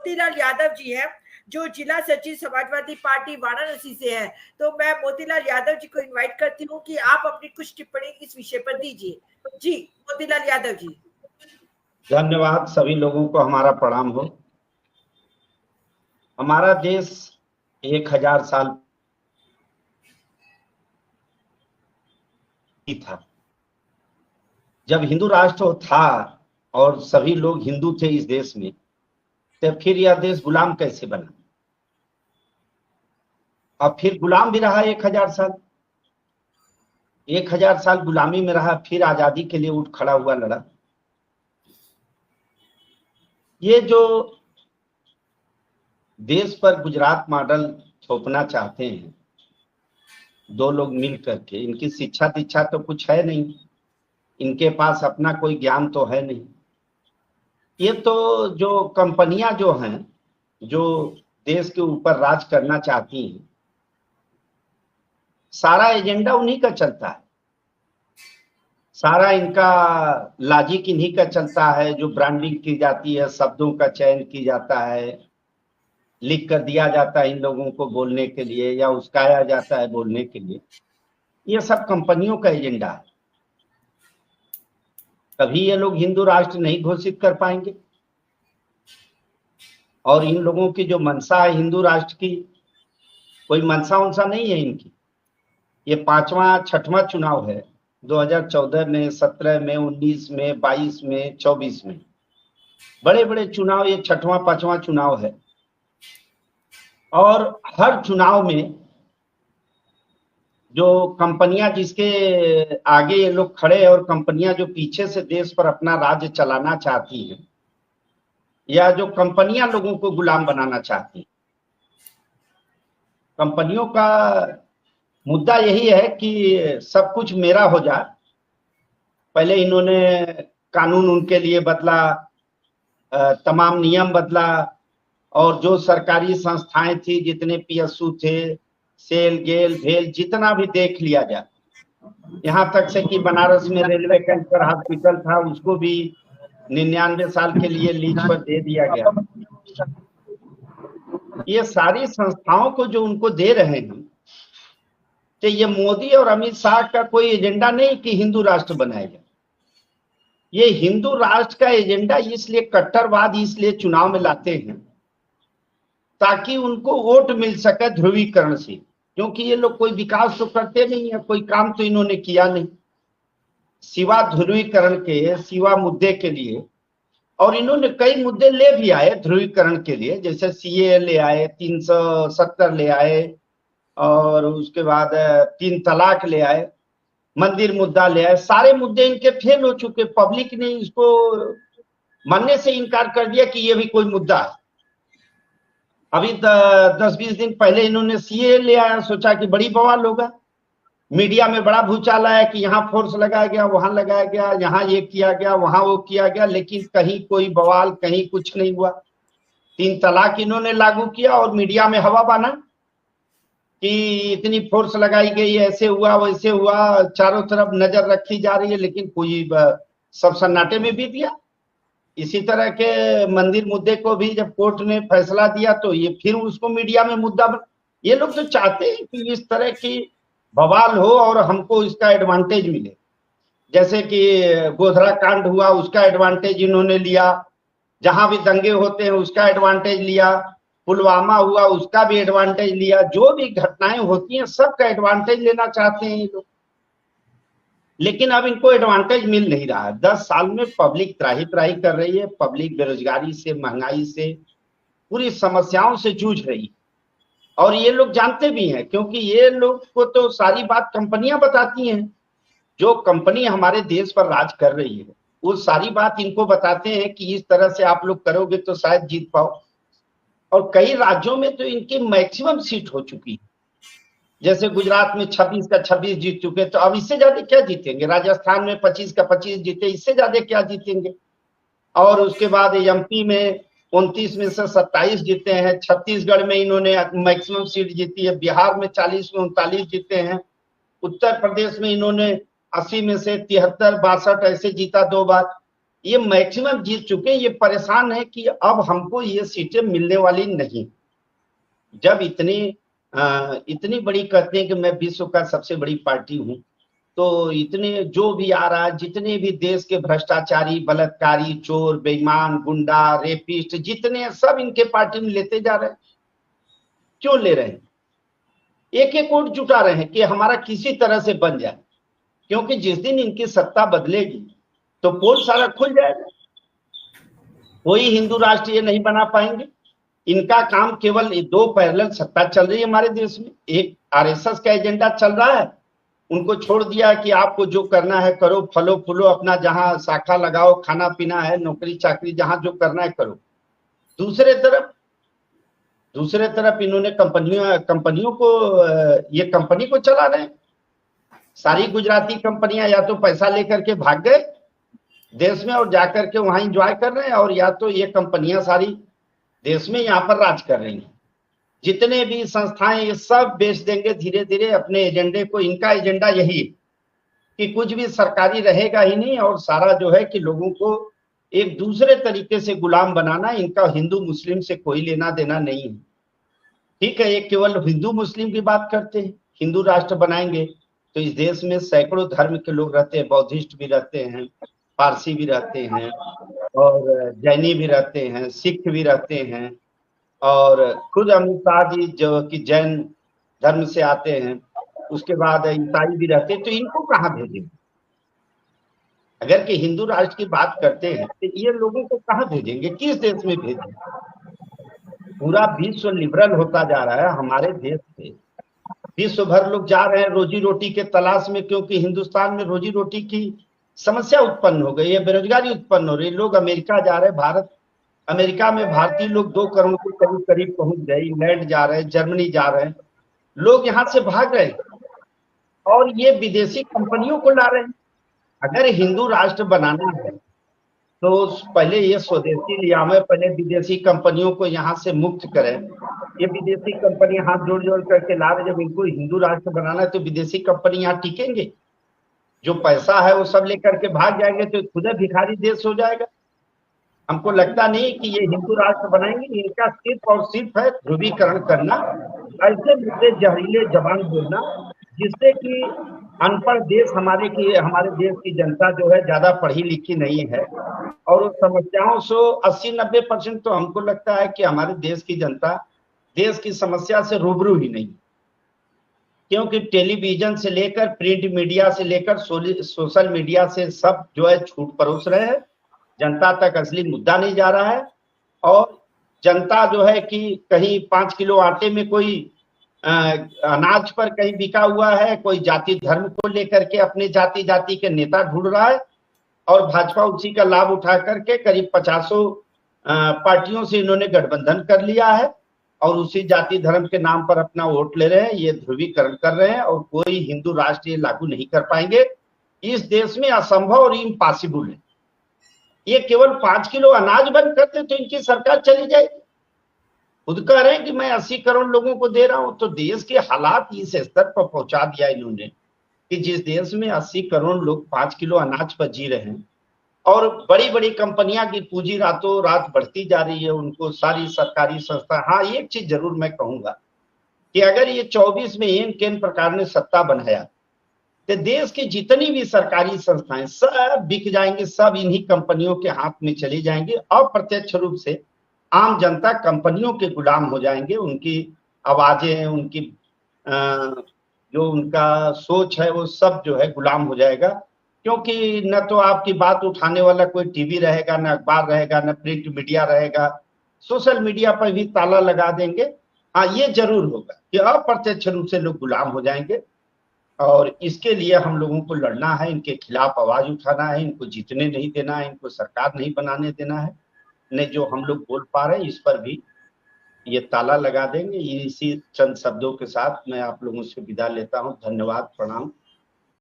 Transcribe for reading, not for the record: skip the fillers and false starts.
मोतीलाल यादव जी हैं, जो जिला सचिव समाजवादी पार्टी वाराणसी से है। तो मैं मोतीलाल यादव जी को इनवाइट करती हूँ कि आप अपनी कुछ टिप्पणी इस विषय पर दीजिए। जी मोतीलाल यादव जी। धन्यवाद। सभी लोगों को हमारा प्रणाम हो। हमारा देश 1000 साल था। जब हिंदू राष्ट्र था और सभी लोग हिंदू थे इस देश में, तो फिर यह देश गुलाम कैसे बना? और फिर गुलाम भी रहा 1000 साल। 1000 साल गुलामी में रहा, फिर आजादी के लिए उठ खड़ा हुआ, लड़ा। ये जो देश पर गुजरात मॉडल थोपना चाहते हैं दो लोग मिल करके, इनकी शिक्षा दीक्षा तो कुछ है नहीं, इनके पास अपना कोई ज्ञान तो है नहीं। ये तो जो कंपनियां जो हैं, जो देश के ऊपर राज करना चाहती हैं, सारा एजेंडा उन्हीं का चलता है। सारा इनका लॉजिक इन्हीं का चलता है। जो ब्रांडिंग की जाती है, शब्दों का चयन की जाता है, लिख कर दिया जाता है इन लोगों को बोलने के लिए, या उस्काया जाता है बोलने के लिए, ये सब कंपनियों का एजेंडा है। कभी ये लोग हिंदू राष्ट्र नहीं घोषित कर पाएंगे। और इन लोगों की जो मंशा है हिंदू राष्ट्र की, कोई मंशा उनसा नहीं है इनकी। ये 5वां 6वां चुनाव है, 2014 में, 17 में, 19 में, 22 में, 24 में, बड़े बड़े चुनाव, ये 6वां 5वां चुनाव है। और हर चुनाव में जो कंपनियां जिसके आगे ये लोग खड़े, और कंपनियां जो पीछे से देश पर अपना राज्य चलाना चाहती हैं, या जो कंपनियां लोगों को गुलाम बनाना चाहती हैं, कंपनियों का मुद्दा यही है कि सब कुछ मेरा हो जाए। पहले इन्होंने कानून उनके लिए बदला, तमाम नियम बदला, और जो सरकारी संस्थाएं थी, जितने पीएसयू थे, सेल गेल भेल, जितना भी देख लिया जाए, यहाँ तक से कि बनारस में रेलवे कैंसर हॉस्पिटल था, उसको भी 99 साल के लिए लीज पर दे दिया गया। ये सारी संस्थाओं को जो उनको दे रहे हैं, तो ये मोदी और अमित शाह का कोई एजेंडा नहीं कि हिंदू राष्ट्र बनाएगा। ये हिंदू राष्ट्र का एजेंडा इसलिए कट्टरवाद इसलिए चुनाव में लाते हैं ताकि उनको वोट मिल सके ध्रुवीकरण से, क्योंकि ये लोग कोई विकास तो करते नहीं है, कोई काम तो इन्होंने किया नहीं सिवा ध्रुवीकरण के, सिवा मुद्दे के लिए। और इन्होंने कई मुद्दे ले भी आए ध्रुवीकरण के लिए, जैसे सीए ले आए, 370 ले आए, और उसके बाद 3 तलाक ले आए, मंदिर मुद्दा ले आए। सारे मुद्दे इनके फेल हो चुके। पब्लिक ने इसको मानने से इनकार कर दिया कि ये भी कोई मुद्दा है। अभी 10-20 दिन पहले इन्होंने सीए ले आया, सोचा कि बड़ी बवाल होगा, मीडिया में बड़ा भूचाल आया कि यहाँ फोर्स लगाया गया, वहां लगाया गया, यहाँ ये किया गया, वहां वो किया गया, लेकिन कहीं कोई बवाल, कहीं कुछ नहीं हुआ। 3 तलाक इन्होंने लागू किया और मीडिया में हवा बना कि इतनी फोर्स लगाई गई, ऐसे हुआ वैसे हुआ, चारों तरफ नजर रखी जा रही है, लेकिन कोई सब सन्नाटे में बीत गया। इसी तरह के मंदिर मुद्दे को भी जब कोर्ट ने फैसला दिया तो ये फिर उसको मीडिया में मुद्दा ये लोग तो चाहते हैं कि इस तरह की बवाल हो और हमको इसका एडवांटेज मिले। जैसे कि गोधरा कांड हुआ, उसका एडवांटेज इन्होंने लिया, जहां भी दंगे होते हैं उसका एडवांटेज लिया, पुलवामा हुआ उसका भी एडवांटेज लिया, जो भी घटनाएं होती हैं सबका एडवांटेज लेना चाहते हैं ये लोग। लेकिन अब इनको एडवांटेज मिल नहीं रहा है। 10 साल में पब्लिक त्राही त्राही कर रही है, पब्लिक बेरोजगारी से, महंगाई से, पूरी समस्याओं से जूझ रही है। और ये लोग जानते भी हैं, क्योंकि ये लोग को तो सारी बात कंपनियां बताती हैं। जो कंपनी हमारे देश पर राज कर रही है वो सारी बात इनको बताते हैं कि इस तरह से आप लोग करोगे तो शायद जीत पाओ। और कई राज्यों में तो इनकी मैक्सिमम सीट हो चुकी है। जैसे गुजरात में 26 का 26 जीत चुके, तो अब इससे ज्यादा क्या जीतेंगे? राजस्थान में 25 का 25 जीते, इससे ज्यादा क्या जीतेंगे? और उसके बाद एमपी में 29 में से 27 जीते हैं, छत्तीसगढ़ में इन्होंने मैक्सिमम सीट जीती है, बिहार में 40 में 39 जीते हैं, उत्तर प्रदेश में इन्होंने 80 में से 73 62 ऐसे जीता 2 बार। ये मैक्सिमम जीत चुके, ये परेशान है कि अब हमको ये सीटें मिलने वाली नहीं। जब इतनी बड़ी कहते हैं कि मैं विश्व का सबसे बड़ी पार्टी हूं, तो इतने जो भी आ रहा है, जितने भी देश के भ्रष्टाचारी, बलात्कारी, चोर, बेईमान, गुंडा, रेपिस्ट, जितने सब इनके पार्टी में लेते जा रहे हैं। क्यों ले रहे हैं? एक एक वोट जुटा रहे हैं कि हमारा किसी तरह से बन जाए, क्योंकि जिस दिन इनकी सत्ता बदलेगी तो पोल सारा खुल जाएगा। कोई हिंदू राष्ट्र ये नहीं बना पाएंगे। इनका काम केवल दो पैरेलल सत्ता चल रही है हमारे देश में। एक आरएसएस का एजेंडा चल रहा है, उनको छोड़ दिया कि आपको जो करना है करो, फलो फूलो, अपना जहां शाखा लगाओ, खाना पीना है, नौकरी चाकरी, जहां जो करना है करो। दूसरे तरफ इन्होंने कंपनियों को, ये कंपनी को चला रहे हैं। सारी गुजराती कंपनियां या तो पैसा लेकर के भाग गए देश में और जाकर के वहां एंजॉय कर रहे हैं, और या तो ये कंपनियां सारी देश में यहाँ पर राज कर रही हैं। जितने भी संस्थाएं ये सब बेच देंगे धीरे धीरे अपने एजेंडे को। इनका एजेंडा यही है कि कुछ भी सरकारी रहेगा ही नहीं, और सारा जो है कि लोगों को एक दूसरे तरीके से गुलाम बनाना। इनका हिंदू मुस्लिम से कोई लेना देना नहीं है। ठीक है, ये केवल हिंदू मुस्लिम की बात करते हैं। हिंदू राष्ट्र बनाएंगे तो इस देश में सैकड़ों धर्म के लोग रहते हैं, बौद्धिस्ट भी रहते हैं, पारसी भी रहते हैं, और जैनी भी रहते हैं, सिख भी रहते हैं, और खुद अमित शाह जी जो कि जैन धर्म से आते हैं, उसके बाद ईसाई भी रहते हैं। तो इनको कहाँ भेजेंगे? अगर कि हिंदू राष्ट्र की बात करते हैं तो ये लोगों को कहाँ भेजेंगे? किस देश में भेजेंगे? पूरा विश्व लिबरल होता जा रहा है हमारे देश से। विश्व भर लोग जा रहे हैं रोजी रोटी के तलाश में, क्योंकि हिंदुस्तान में रोजी रोटी की समस्या उत्पन्न हो गई है, बेरोजगारी उत्पन्न हो रही है। लोग अमेरिका जा रहे हैं, अमेरिका में भारतीय लोग 2 करोड़ के करीब करीब पहुंच गए। इंग्लैंड जा रहे हैं, जर्मनी जा रहे हैं, लोग यहाँ से भाग रहे हैं, और ये विदेशी कंपनियों को ला रहे हैं। अगर हिंदू राष्ट्र बनाना है तो पहले ये स्वदेशी लिया में, पहले विदेशी कंपनियों को यहाँ से मुक्त करें। ये विदेशी कंपनी हाथ जोड़ जोड़ करके ला रहे, जब इनको हिंदू राष्ट्र बनाना है तो विदेशी कंपनी यहाँ टिकेंगे? जो पैसा है वो सब लेकर के भाग जाएंगे तो खुद भिखारी देश हो जाएगा। हमको लगता नहीं कि ये हिंदू राष्ट्र बनाएंगे। इनका सिर्फ और सिर्फ है ध्रुवीकरण करना, ऐसे मुद्दे जहरीले जबान बोलना जिससे कि अनपढ़ देश, हमारे देश की जनता जो है ज्यादा पढ़ी लिखी नहीं है, और उस समस्याओं से 80-90% तो हमको लगता है कि हमारे देश की जनता देश की समस्या से रूबरू ही नहीं। क्योंकि टेलीविजन से लेकर प्रिंट मीडिया से लेकर सोशल मीडिया से सब जो है छूट परोस रहे हैं। जनता तक असली मुद्दा नहीं जा रहा है, और जनता जो है कि कहीं 5 किलो आटे में कोई अनाज पर कहीं बिका हुआ है, कोई जाति धर्म को लेकर के अपने जाति के नेता ढूंढ रहा है, और भाजपा उसी का लाभ उठा करके करीब 50 पार्टियों से इन्होंने गठबंधन कर लिया है, और उसी जाति धर्म के नाम पर अपना वोट ले रहे हैं। ये ध्रुवीकरण कर रहे हैं, और कोई हिंदू राष्ट्र ये लागू नहीं कर पाएंगे। इस देश में असंभव और इम्पॉसिबल है। ये केवल 5 किलो अनाज बंद करते तो इनकी सरकार चली जाएगी। खुद कह रहे हैं कि मैं 80 करोड़ लोगों को दे रहा हूं, तो देश के हालात इस स्तर पर पहुंचा दिया इन्होंने कि जिस देश में 80 करोड़ लोग 5 किलो अनाज पर जी रहे हैं, और बड़ी बड़ी कंपनियां की पूंजी रातों रात बढ़ती जा रही है, उनको सारी सरकारी संस्था। हाँ, एक चीज जरूर मैं कहूंगा कि अगर ये 24 में एन केन प्रकार ने सत्ता बनाया तो देश की जितनी भी सरकारी संस्थाएं सब बिक जाएंगे, सब इन्हीं कंपनियों के हाथ में चली जाएंगी। अप्रत्यक्ष रूप से आम जनता कंपनियों के गुलाम हो जाएंगे। उनकी आवाजें, उनकी जो उनका सोच है वो सब जो है गुलाम हो जाएगा, क्योंकि न तो आपकी बात उठाने वाला कोई टीवी रहेगा, न अखबार रहेगा, न प्रिंट मीडिया रहेगा। सोशल मीडिया पर भी ताला लगा देंगे। हाँ, ये जरूर होगा कि अप्रत्यक्ष रूप से लोग गुलाम हो जाएंगे, और इसके लिए हम लोगों को लड़ना है, इनके खिलाफ आवाज उठाना है, इनको जीतने नहीं देना है, इनको सरकार नहीं बनाने देना है। नहीं, जो हम लोग बोल पा रहे हैं इस पर भी ये ताला लगा देंगे। इसी चंद शब्दों के साथ मैं आप लोगों से विदा लेता हूं। धन्यवाद, प्रणाम।